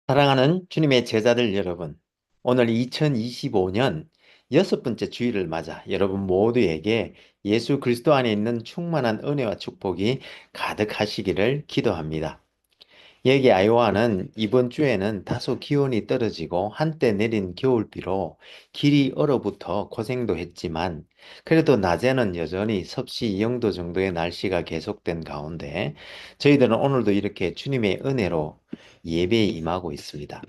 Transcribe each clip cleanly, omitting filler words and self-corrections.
사랑하는 주님의 제자들 여러분, 오늘 2025년 여섯 번째 주일을 맞아 여러분 모두에게 예수 그리스도 안에 있는 충만한 은혜와 축복이 가득하시기를 기도합니다. 여기 아이오와는 이번 주에는 다소 기온이 떨어지고 한때 내린 겨울비로 길이 얼어붙어 고생도 했지만 그래도 낮에는 여전히 섭씨 0도 정도의 날씨가 계속된 가운데 저희들은 오늘도 이렇게 주님의 은혜로 예배에 임하고 있습니다.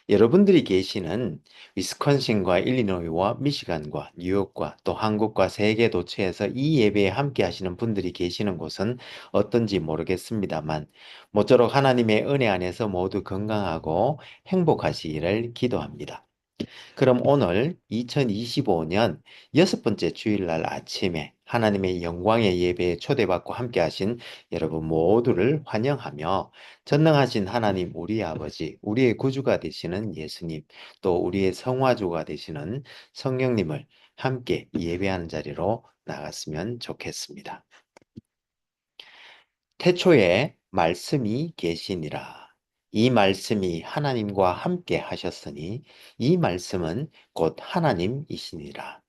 여러분들이 계시는 위스콘신과 일리노이와 미시간과 뉴욕과 또 한국과 세계 도처에서 이 예배에 함께 하시는 분들이 계시는 곳은 어떤지 모르겠습니다만 모쪼록 하나님의 은혜 안에서 모두 건강하고 행복하시기를 기도합니다. 그럼 오늘 2025년 여섯 번째 주일날 아침에 하나님의 영광의 예배에 초대받고 함께 하신 여러분 모두를 환영하며 전능하신 하나님 우리 아버지, 우리의 구주가 되시는 예수님, 또 우리의 성화주가 되시는 성령님을 함께 예배하는 자리로 나갔으면 좋겠습니다. 태초에 말씀이 계시니라. 이 말씀이 하나님과 함께 하셨으니 이 말씀은 곧 하나님이시니라.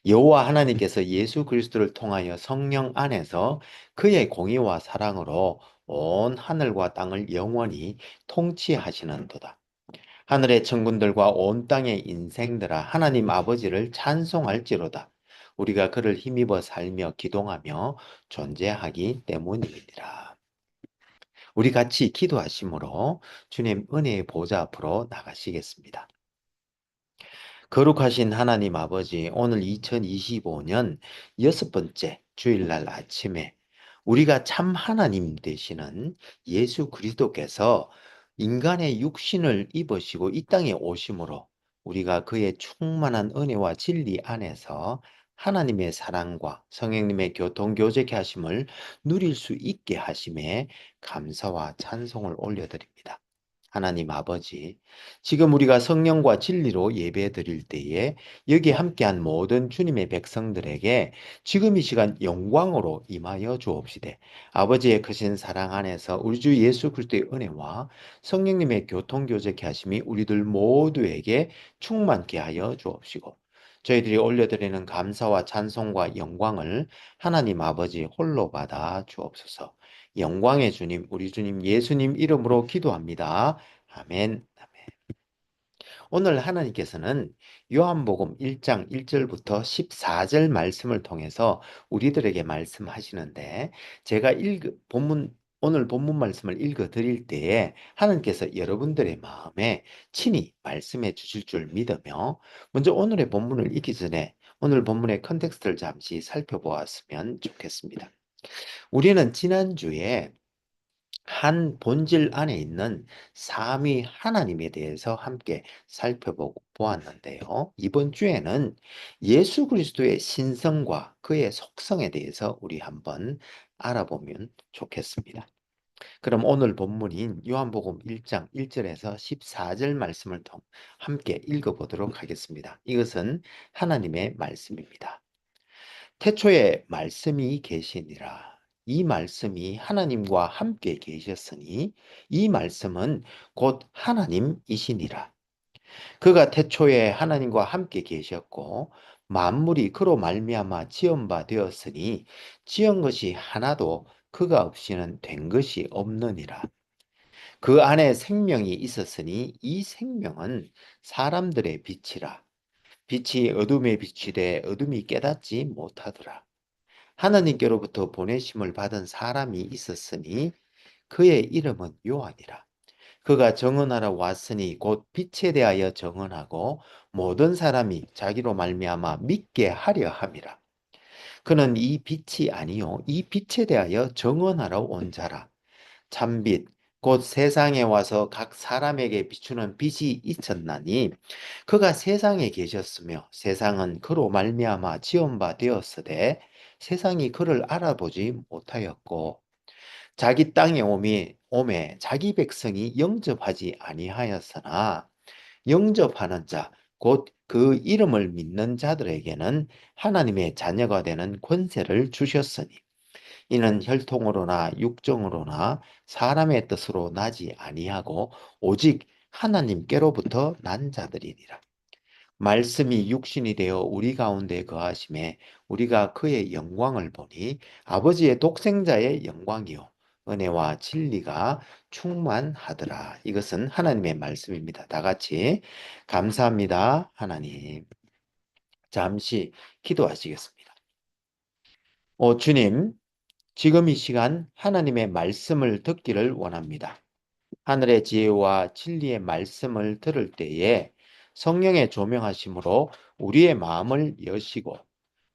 여호와 하나님께서 예수 그리스도를 통하여 성령 안에서 그의 공의와 사랑으로 온 하늘과 땅을 영원히 통치하시는도다. 하늘의 천군들과 온 땅의 인생들아 하나님 아버지를 찬송할지로다. 우리가 그를 힘입어 살며 기동하며 존재하기 때문이니라. 우리 같이 기도하심으로 주님 은혜의 보좌 앞으로 나가시겠습니다. 거룩하신 하나님 아버지, 오늘 2025년 여섯 번째 주일날 아침에 우리가 참 하나님 되시는 예수 그리스도께서 인간의 육신을 입으시고 이 땅에 오심으로 우리가 그의 충만한 은혜와 진리 안에서 하나님의 사랑과 성령님의 교통교제케 하심을 누릴 수 있게 하심에 감사와 찬송을 올려드립니다. 하나님 아버지, 지금 우리가 성령과 진리로 예배 드릴 때에 여기 함께한 모든 주님의 백성들에게 지금 이 시간 영광으로 임하여 주옵시되 아버지의 크신 사랑 안에서 우리 주 예수 그리스도의 은혜와 성령님의 교통교제케 하심이 우리들 모두에게 충만케 하여 주옵시고 저희들이 올려드리는 감사와 찬송과 영광을 하나님 아버지 홀로 받아 주옵소서. 영광의 주님, 우리 주님 예수님 이름으로 기도합니다. 아멘. 아멘. 오늘 하나님께서는 요한복음 1장 1절부터 14절 말씀을 통해서 우리들에게 말씀하시는데 제가 오늘 본문 말씀을 읽어 드릴 때에 하나님께서 여러분들의 마음에 친히 말씀해 주실 줄 믿으며 먼저 오늘의 본문을 읽기 전에 오늘 본문의 컨텍스트를 잠시 살펴보았으면 좋겠습니다. 우리는 지난주에 한 본질 안에 있는 삼위 하나님에 대해서 함께 살펴보았는데요. 이번 주에는 예수 그리스도의 신성과 그의 속성에 대해서 우리 한번 알아보면 좋겠습니다. 그럼 오늘 본문인 요한복음 1장 1절에서 14절 말씀을 함께 읽어보도록 하겠습니다. 이것은 하나님의 말씀입니다. 태초에 말씀이 계시니라. 이 말씀이 하나님과 함께 계셨으니 이 말씀은 곧 하나님이시니라. 그가 태초에 하나님과 함께 계셨고 만물이 그로 말미암아 지은 바 되었으니 지은 것이 하나도 그가 없이는 된 것이 없느니라. 그 안에 생명이 있었으니 이 생명은 사람들의 빛이라. 빛이 어둠에 비치되 어둠이 깨닫지 못하더라. 하나님께로부터 보내심을 받은 사람이 있었으니 그의 이름은 요한이라. 그가 정언하러 왔으니 곧 빛에 대하여 정언하고 모든 사람이 자기로 말미암아 믿게 하려 함이라. 그는 이 빛이 아니요 이 빛에 대하여 정언하러 온 자라. 참빛 곧 세상에 와서 각 사람에게 비추는 빛이 있었나니 그가 세상에 계셨으며 세상은 그로 말미암아 지은 바 되었으되 세상이 그를 알아보지 못하였고 자기 땅에 오매 자기 백성이 영접하지 아니하였으나 영접하는 자 곧 그 이름을 믿는 자들에게는 하나님의 자녀가 되는 권세를 주셨으니 이는 혈통으로나 육정으로나 사람의 뜻으로 나지 아니하고 오직 하나님께로부터 난 자들이니라. 말씀이 육신이 되어 우리 가운데 거하심에 우리가 그의 영광을 보니 아버지의 독생자의 영광이요 은혜와 진리가 충만하더라. 이것은 하나님의 말씀입니다. 다 같이 감사합니다, 하나님. 잠시 기도하시겠습니다. 주님, 지금 이 시간 하나님의 말씀을 듣기를 원합니다. 하늘의 지혜와 진리의 말씀을 들을 때에 성령의 조명하심으로 우리의 마음을 여시고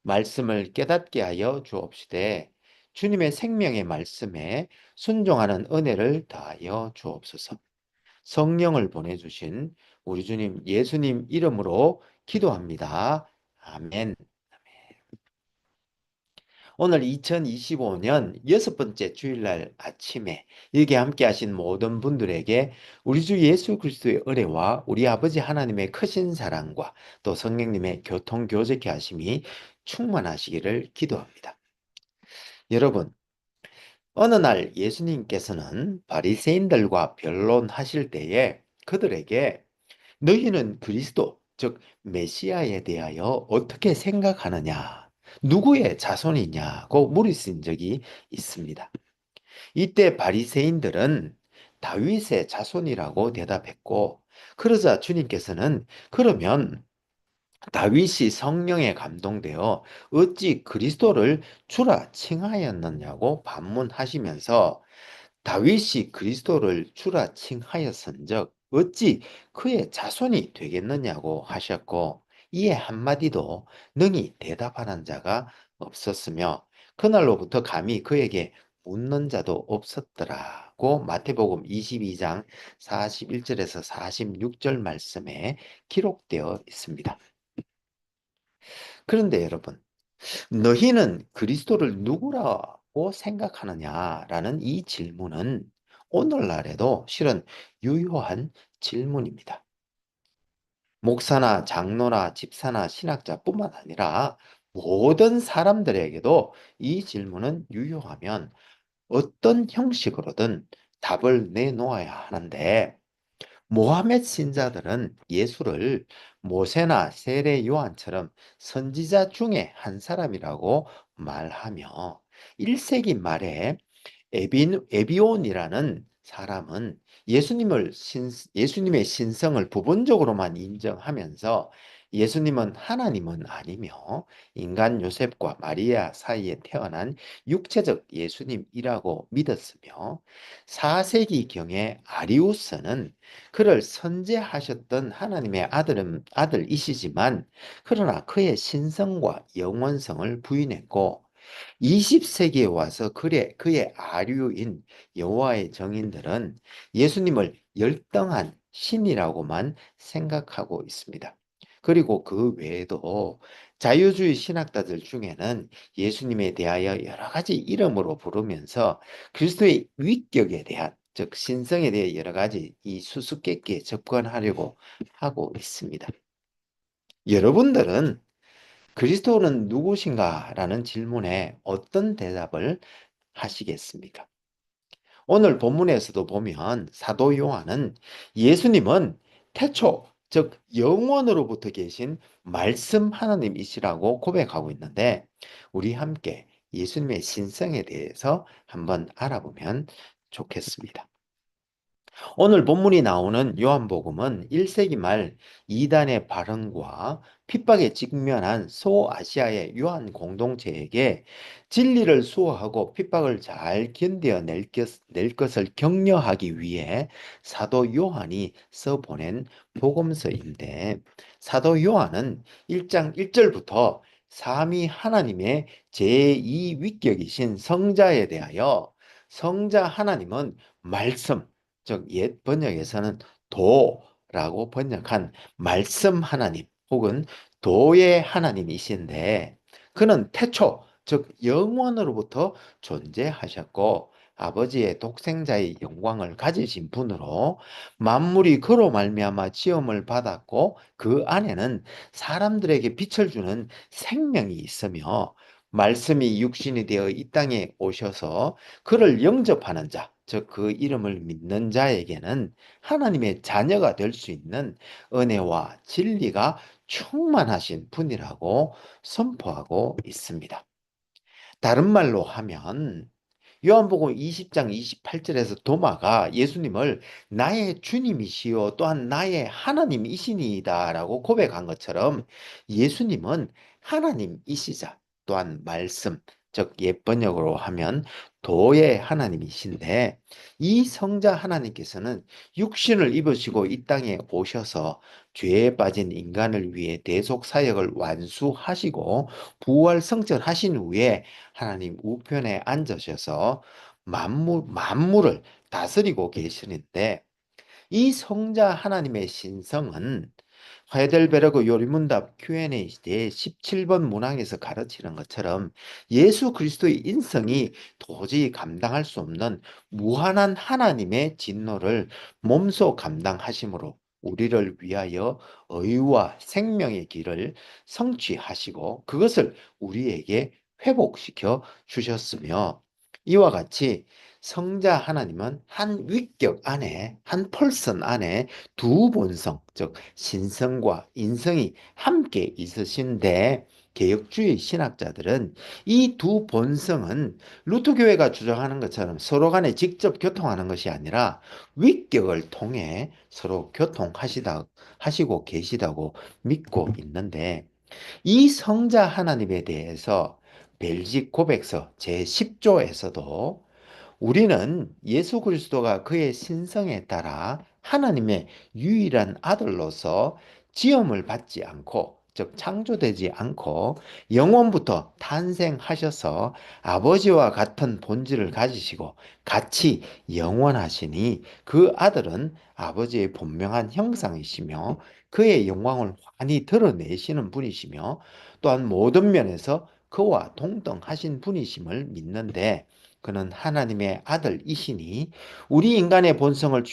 말씀을 깨닫게 하여 주옵시되 주님의 생명의 말씀에 순종하는 은혜를 다하여 주옵소서. 성령을 보내주신 우리 주님 예수님 이름으로 기도합니다. 아멘. 오늘 2025년 여섯 번째 주일날 아침에 여기 함께 하신 모든 분들에게 우리 주 예수 그리스도의 은혜와 우리 아버지 하나님의 크신 사랑과 또 성령님의 교통교제케 하심이 충만하시기를 기도합니다. 여러분, 어느 날 예수님께서는 바리새인들과 변론하실 때에 그들에게 너희는 그리스도, 즉 메시아에 대하여 어떻게 생각하느냐? 누구의 자손이냐고 물으신 적이 있습니다. 이때 바리새인들은 다윗의 자손이라고 대답했고, 그러자 주님께서는 그러면 다윗이 성령에 감동되어 어찌 그리스도를 주라 칭하였느냐고 반문하시면서 다윗이 그리스도를 주라 칭하였은즉 어찌 그의 자손이 되겠느냐고 하셨고 이에 한마디도 능히 대답하는 자가 없었으며 그날로부터 감히 그에게 묻는 자도 없었더라고 마태복음 22장 41절에서 46절 말씀에 기록되어 있습니다. 그런데 여러분, 너희는 그리스도를 누구라고 생각하느냐라는 이 질문은 오늘날에도 실은 유효한 질문입니다. 목사나 장로나 집사나 신학자뿐만 아니라 모든 사람들에게도 이 질문은 유효하면 어떤 형식으로든 답을 내놓아야 하는데 모하메드 신자들은 예수를 모세나 세례 요한처럼 선지자 중에 한 사람이라고 말하며 1세기 말에 에비온이라는 사람은 예수님의 신성을 부분적으로만 인정하면서 예수님은 하나님은 아니며 인간 요셉과 마리아 사이에 태어난 육체적 예수님이라고 믿었으며 4세기경에 아리우스는 그를 선제하셨던 하나님의 아들이시지만 그러나 그의 신성과 영원성을 부인했고 20세기에 와서 그의 아류인 여호와의 정인들은 예수님을 열등한 신이라고만 생각하고 있습니다. 그리고 그 외에도 자유주의 신학자들 중에는 예수님에 대하여 여러 가지 이름으로 부르면서 그리스도의 위격에 대한 즉 신성에 대해 여러 가지 이 수수께끼에 접근하려고 하고 있습니다. 여러분들은 그리스도는 누구신가? 라는 질문에 어떤 대답을 하시겠습니까? 오늘 본문에서도 보면 사도 요한은 예수님은 태초, 즉 영원으로부터 계신 말씀 하나님이시라고 고백하고 있는데 우리 함께 예수님의 신성에 대해서 한번 알아보면 좋겠습니다. 오늘 본문이 나오는 요한복음은 1세기 말 이단의 발언과 핍박에 직면한 소아시아의 요한 공동체에게 진리를 수호하고 핍박을 잘 견뎌낼 것을 격려하기 위해 사도 요한이 써보낸 복음서인데 사도 요한은 1장 1절부터 삼위 하나님의 제2위격이신 성자에 대하여 성자 하나님은 말씀, 즉 옛 번역에서는 도라고 번역한 말씀 하나님 혹은 도의 하나님이신데 그는 태초 즉 영원으로부터 존재하셨고 아버지의 독생자의 영광을 가지신 분으로 만물이 그로 말미암아 지음을 받았고 그 안에는 사람들에게 빛을 주는 생명이 있으며 말씀이 육신이 되어 이 땅에 오셔서 그를 영접하는 자, 즉 그 이름을 믿는 자에게는 하나님의 자녀가 될 수 있는 은혜와 진리가 충만하신 분이라고 선포하고 있습니다. 다른 말로 하면 요한복음 20장 28절에서 도마가 예수님을 나의 주님이시요 또한 나의 하나님이시니이다라고 고백한 것처럼 예수님은 하나님이시자 또한 말씀, 즉 옛번역으로 하면 도의 하나님이신데 이 성자 하나님께서는 육신을 입으시고 이 땅에 오셔서 죄에 빠진 인간을 위해 대속 사역을 완수하시고 부활 성천하신 후에 하나님 우편에 앉으셔서 만물을 다스리고 계시는데 이 성자 하나님의 신성은 하이델베르그 요리문답 Q&A 시대의 17번 문항에서 가르치는 것처럼 예수 그리스도의 인성이 도저히 감당할 수 없는 무한한 하나님의 진노를 몸소 감당하심으로 우리를 위하여 의와 생명의 길을 성취하시고 그것을 우리에게 회복시켜 주셨으며 이와 같이 성자 하나님은 한 위격 안에 한 펄슨 안에 두 본성 즉 신성과 인성이 함께 있으신데 개혁주의 신학자들은 이 두 본성은 루터교회가 주장하는 것처럼 서로 간에 직접 교통하는 것이 아니라 위격을 통해 서로 교통하시다 하시고 계시다고 믿고 있는데 이 성자 하나님에 대해서 벨직 고백서 제10조에서도 우리는 예수 그리스도가 그의 신성에 따라 하나님의 유일한 아들로서 지음을 받지 않고 즉 창조되지 않고 영원부터 탄생하셔서 아버지와 같은 본질을 가지시고 같이 영원하시니 그 아들은 아버지의 분명한 형상이시며 그의 영광을 환히 드러내시는 분이시며 또한 모든 면에서 그와 동등하신 분이심을 믿는데 그는 하나님의 아들이시니 우리 인간의 본성을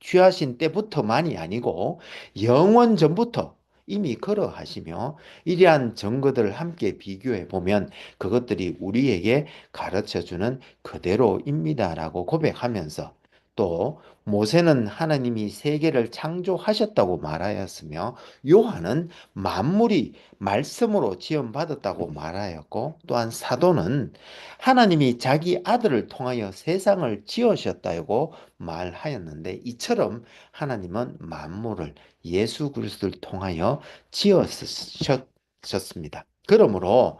취하신 때부터만이 아니고 영원 전부터 이미 그러하시며 이러한 증거들을 함께 비교해 보면 그것들이 우리에게 가르쳐주는 그대로입니다라고 고백하면서 또 모세는 하나님이 세계를 창조하셨다고 말하였으며 요한은 만물이 말씀으로 지음받았다고 말하였고 또한 사도는 하나님이 자기 아들을 통하여 세상을 지으셨다고 말하였는데 이처럼 하나님은 만물을 예수 그리스도를 통하여 지으셨습니다. 그러므로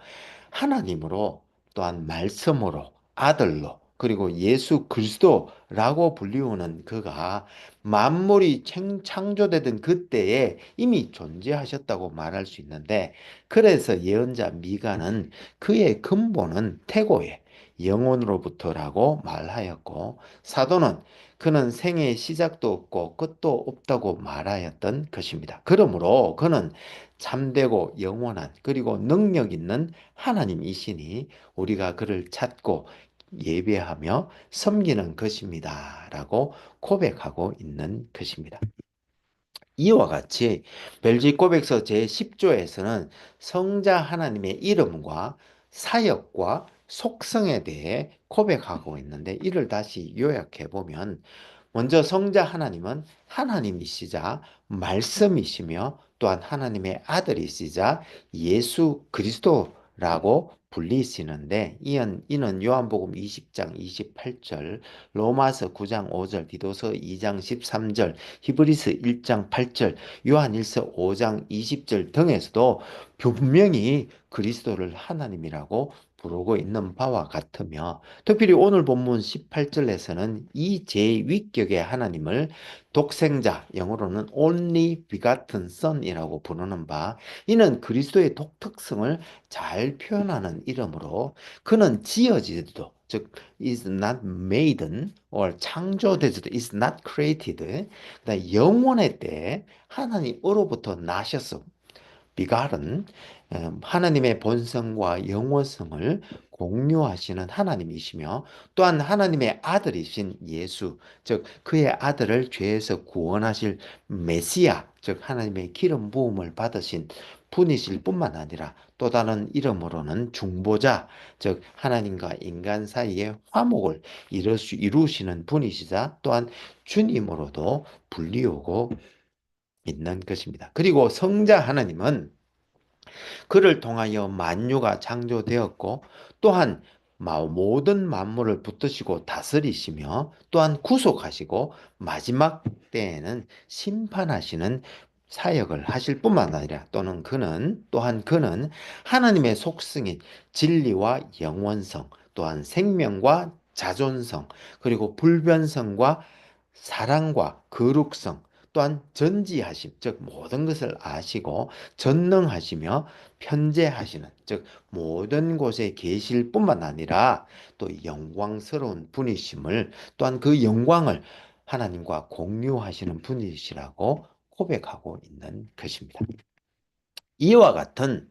하나님으로 또한 말씀으로 아들로 그리고 예수 그리스도라고 불리우는 그가 만물이 창조되던 그때에 이미 존재하셨다고 말할 수 있는데 그래서 예언자 미가는 그의 근본은 태고에 영혼으로부터라고 말하였고 사도는 그는 생애의 시작도 없고 끝도 없다고 말하였던 것입니다. 그러므로 그는 참되고 영원한 그리고 능력 있는 하나님이시니 우리가 그를 찾고 예배하며 섬기는 것입니다. 라고 고백하고 있는 것입니다. 이와 같이 벨직 고백서 제10조에서는 성자 하나님의 이름과 사역과 속성에 대해 고백하고 있는데 이를 다시 요약해 보면 먼저 성자 하나님은 하나님이시자 말씀이시며 또한 하나님의 아들이시자 예수 그리스도라고 불리시는데 이는 요한복음 20장 28절, 로마서 9장 5절, 디도서 2장 13절, 히브리서 1장 8절, 요한일서 5장 20절 등에서도 분명히 그리스도를 하나님이라고 부르고 있는 바와 같으며 특별히 오늘 본문 18절에서는 이 제위격의 하나님을 독생자, 영어로는 only begotten son이라고 부르는 바 이는 그리스도의 독특성을 잘 표현하는 이름으로 그는 지어지지도 즉 is not made or 창조되지도 is not created 그다음 영원의 때 하나님으로부터 나셨어 비갈은 하나님의 본성과 영원성을 공유하시는 하나님이시며 또한 하나님의 아들이신 예수, 즉 그의 아들을 죄에서 구원하실 메시아, 즉 하나님의 기름 부음을 받으신 분이실 뿐만 아니라 또 다른 이름으로는 중보자, 즉 하나님과 인간 사이의 화목을 이루시는 분이시자 또한 주님으로도 불리우고 있는 것입니다. 그리고 성자 하나님은 그를 통하여 만유가 창조되었고 또한 모든 만물을 붙드시고 다스리시며 또한 구속하시고 마지막 때에는 심판하시는 사역을 하실 뿐만 아니라 또한 그는 하나님의 속성인 진리와 영원성 또한 생명과 자존성 그리고 불변성과 사랑과 거룩성 또한 전지하심 즉 모든 것을 아시고 전능하시며 편재하시는 즉 모든 곳에 계실 뿐만 아니라 또 영광스러운 분이심을 또한 그 영광을 하나님과 공유하시는 분이시라고 고백하고 있는 것입니다. 이와 같은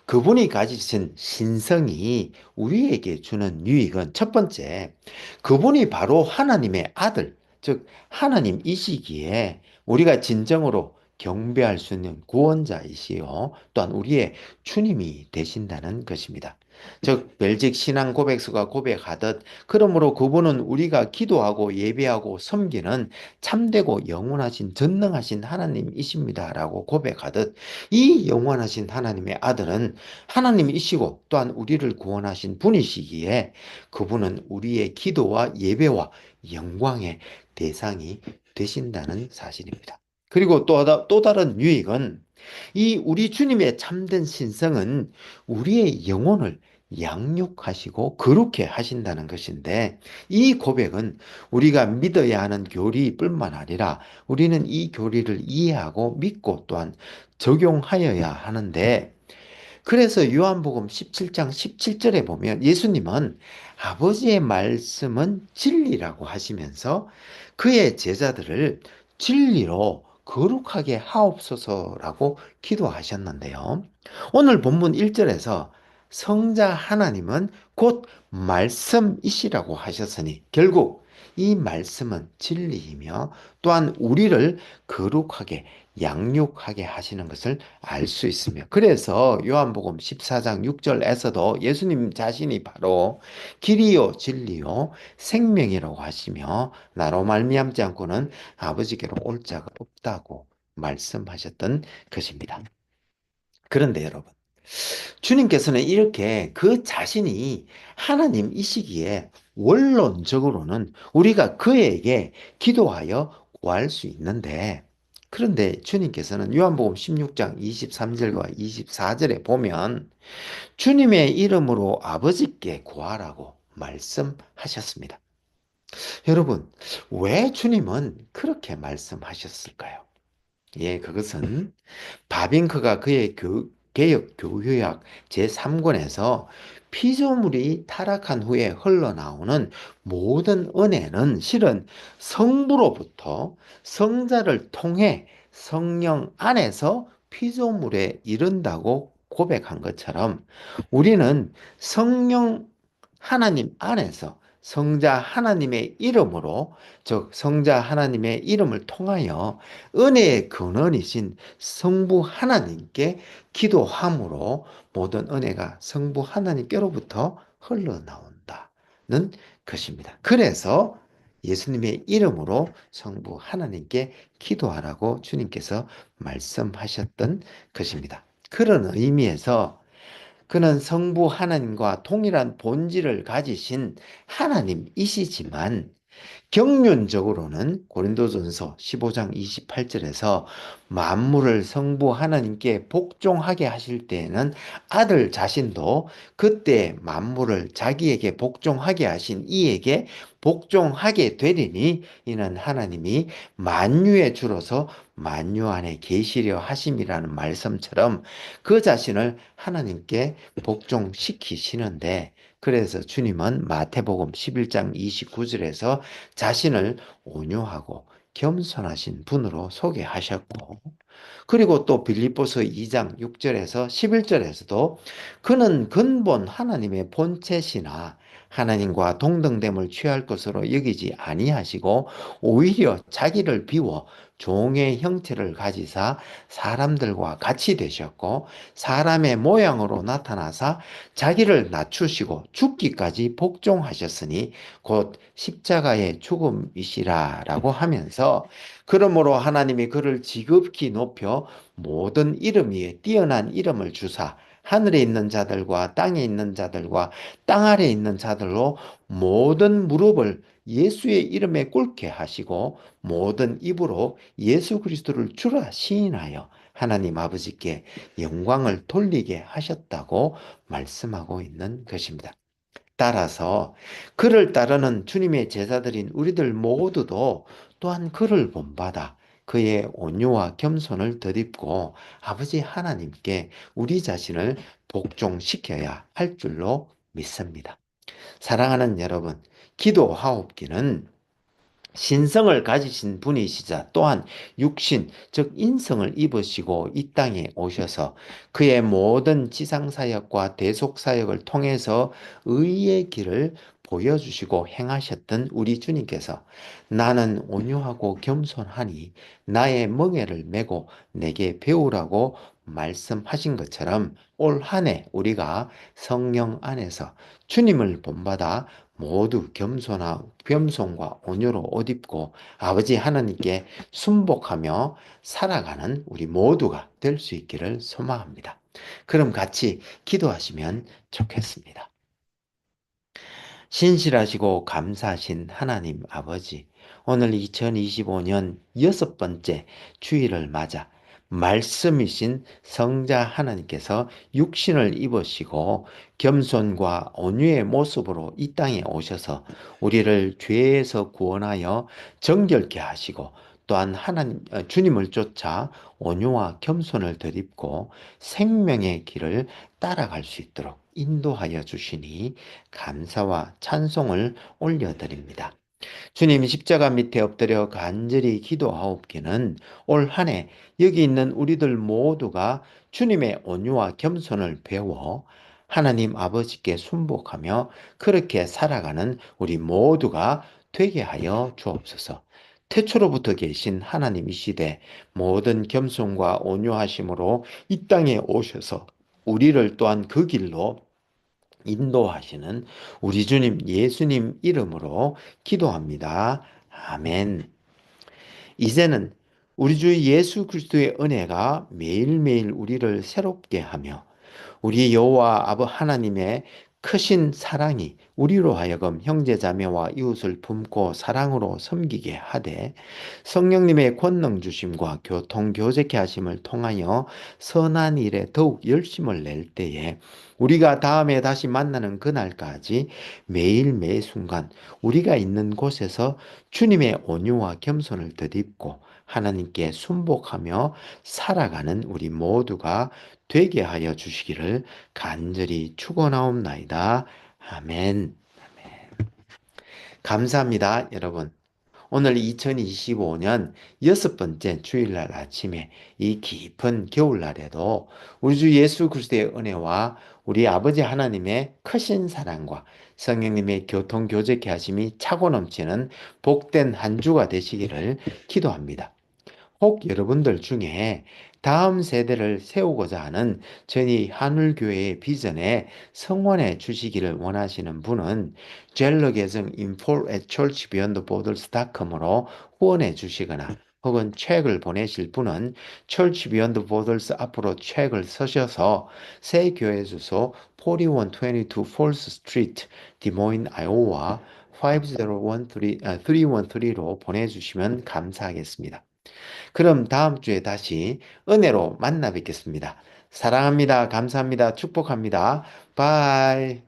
그분이 가지신 신성이 우리에게 주는 유익은 첫 번째, 그분이 바로 하나님의 아들, 즉 하나님이시기에 우리가 진정으로 경배할 수 있는 구원자이시요 또한 우리의 주님이 되신다는 것입니다. 즉 벨직 신앙 고백서가 고백하듯 그러므로 그분은 우리가 기도하고 예배하고 섬기는 참되고 영원하신 전능하신 하나님이십니다라고 고백하듯 이 영원하신 하나님의 아들은 하나님이시고 또한 우리를 구원하신 분이시기에 그분은 우리의 기도와 예배와 영광의 대상이 되신다는 사실입니다. 그리고 또 다른 유익은 이 우리 주님의 참된 신성은 우리의 영혼을 양육하시고 거룩해 하신다는 것인데 이 고백은 우리가 믿어야 하는 교리뿐만 아니라 우리는 이 교리를 이해하고 믿고 또한 적용하여야 하는데 그래서 요한복음 17장 17절에 보면 예수님은 아버지의 말씀은 진리라고 하시면서 그의 제자들을 진리로 거룩하게 하옵소서라고 기도하셨는데요. 오늘 본문 1절에서 성자 하나님은 곧 말씀이시라고 하셨으니 결국 이 말씀은 진리이며 또한 우리를 거룩하게 양육하게 하시는 것을 알 수 있으며 그래서 요한복음 14장 6절에서도 예수님 자신이 바로 길이요 진리요 생명이라고 하시며 나로 말미암지 않고는 아버지께로 올 자가 없다고 말씀하셨던 것입니다. 그런데 여러분 주님께서는 이렇게 그 자신이 하나님이시기에 원론적으로는 우리가 그에게 기도하여 구할 수 있는데 그런데 주님께서는 요한복음 16장 23절과 24절에 보면 주님의 이름으로 아버지께 구하라고 말씀하셨습니다. 여러분, 왜 주님은 그렇게 말씀하셨을까요? 예, 그것은 바빙크가 그의 개역 교회학 제3권에서 피조물이 타락한 후에 흘러나오는 모든 은혜는 실은 성부로부터 성자를 통해 성령 안에서 피조물에 이른다고 고백한 것처럼 우리는 성령 하나님 안에서 성자 하나님의 이름으로 즉 성자 하나님의 이름을 통하여 은혜의 근원이신 성부 하나님께 기도함으로 모든 은혜가 성부 하나님께로부터 흘러나온다는 것입니다. 그래서 예수님의 이름으로 성부 하나님께 기도하라고 주님께서 말씀하셨던 것입니다. 그런 의미에서 그는 성부 하나님과 동일한 본질을 가지신 하나님이시지만 경륜적으로는 고린도전서 15장 28절에서 만물을 성부 하나님께 복종하게 하실 때에는 아들 자신도 그때 만물을 자기에게 복종하게 하신 이에게 복종하게 되리니 이는 하나님이 만유에 줄어서 만유 안에 계시려 하심이라는 말씀처럼 그 자신을 하나님께 복종시키시는데 그래서 주님은 마태복음 11장 29절에서 자신을 온유하고 겸손하신 분으로 소개하셨고 그리고 또 빌립보서 2장 6절에서 11절에서도 그는 근본 하나님의 본체시나 하나님과 동등됨을 취할 것으로 여기지 아니하시고 오히려 자기를 비워 종의 형체를 가지사 사람들과 같이 되셨고 사람의 모양으로 나타나사 자기를 낮추시고 죽기까지 복종하셨으니 곧 십자가의 죽음이시라라고 하면서 그러므로 하나님이 그를 지극히 높여 모든 이름 위에 뛰어난 이름을 주사 하늘에 있는 자들과 땅에 있는 자들과 땅 아래에 있는 자들로 모든 무릎을 예수의 이름에 꿇게 하시고 모든 입으로 예수 그리스도를 주라 시인하여 하나님 아버지께 영광을 돌리게 하셨다고 말씀하고 있는 것입니다. 따라서 그를 따르는 주님의 제자들인 우리들 모두도 또한 그를 본받아 그의 온유와 겸손을 덧입고 아버지 하나님께 우리 자신을 복종시켜야 할 줄로 믿습니다. 사랑하는 여러분, 기도하옵기는 신성을 가지신 분이시자 또한 육신, 즉 인성을 입으시고 이 땅에 오셔서 그의 모든 지상사역과 대속사역을 통해서 의의 길을 보여주시고 행하셨던 우리 주님께서 나는 온유하고 겸손하니 나의 멍에를 메고 내게 배우라고 말씀하신 것처럼 올 한 해 우리가 성령 안에서 주님을 본받아 모두 겸손과 온유로 옷 입고 아버지 하나님께 순복하며 살아가는 우리 모두가 될 수 있기를 소망합니다. 그럼 같이 기도하시면 좋겠습니다. 신실하시고 감사하신 하나님 아버지, 오늘 2025년 여섯 번째 주일을 맞아 말씀이신 성자 하나님께서 육신을 입으시고 겸손과 온유의 모습으로 이 땅에 오셔서 우리를 죄에서 구원하여 정결케 하시고 또한 주님을 쫓아 온유와 겸손을 덧입고 생명의 길을 따라갈 수 있도록 인도하여 주시니 감사와 찬송을 올려드립니다. 주님 십자가 밑에 엎드려 간절히 기도하옵기는 올 한 해 여기 있는 우리들 모두가 주님의 온유와 겸손을 배워 하나님 아버지께 순복하며 그렇게 살아가는 우리 모두가 되게 하여 주옵소서. 태초로부터 계신 하나님이시되 모든 겸손과 온유하심으로 이 땅에 오셔서 우리를 또한 그 길로 인도하시는 우리 주님 예수님 이름으로 기도합니다. 아멘. 이제는 우리 주 예수 그리스도의 은혜가 매일매일 우리를 새롭게 하며 우리 여호와 아버 하나님의 크신 사랑이 우리로 하여금 형제자매와 이웃을 품고 사랑으로 섬기게 하되 성령님의 권능 주심과 교통 교제케 하심을 통하여 선한 일에 더욱 열심을 낼 때에 우리가 다음에 다시 만나는 그날까지 매일 매 순간 우리가 있는 곳에서 주님의 온유와 겸손을 덧입고 하나님께 순복하며 살아가는 우리 모두가 되게 하여 주시기를 간절히 축원하옵나이다. 아멘. 감사합니다, 여러분. 오늘 2025년 여섯 번째 주일날 아침에 이 깊은 겨울날에도 우리 주 예수 그리스도의 은혜와 우리 아버지 하나님의 크신 사랑과 성령님의 교통 교제케 하심이 차고 넘치는 복된 한 주가 되시기를 기도합니다. 혹 여러분들 중에 다음 세대를 세우고자 하는 저희 하늘교회의 비전에 성원해 주시기를 원하시는 분은 젤러계정 info@churchbeyondborders.com으로 후원해 주시거나 혹은 책을 보내실 분은 Church Beyond Borders 앞으로 책을 쓰셔서 새 교회 주소 4122 Falls Street, 디모인, 아이오와 313로 보내주시면 감사하겠습니다. 그럼 다음 주에 다시 은혜로 만나 뵙겠습니다. 사랑합니다. 감사합니다. 축복합니다. 바이.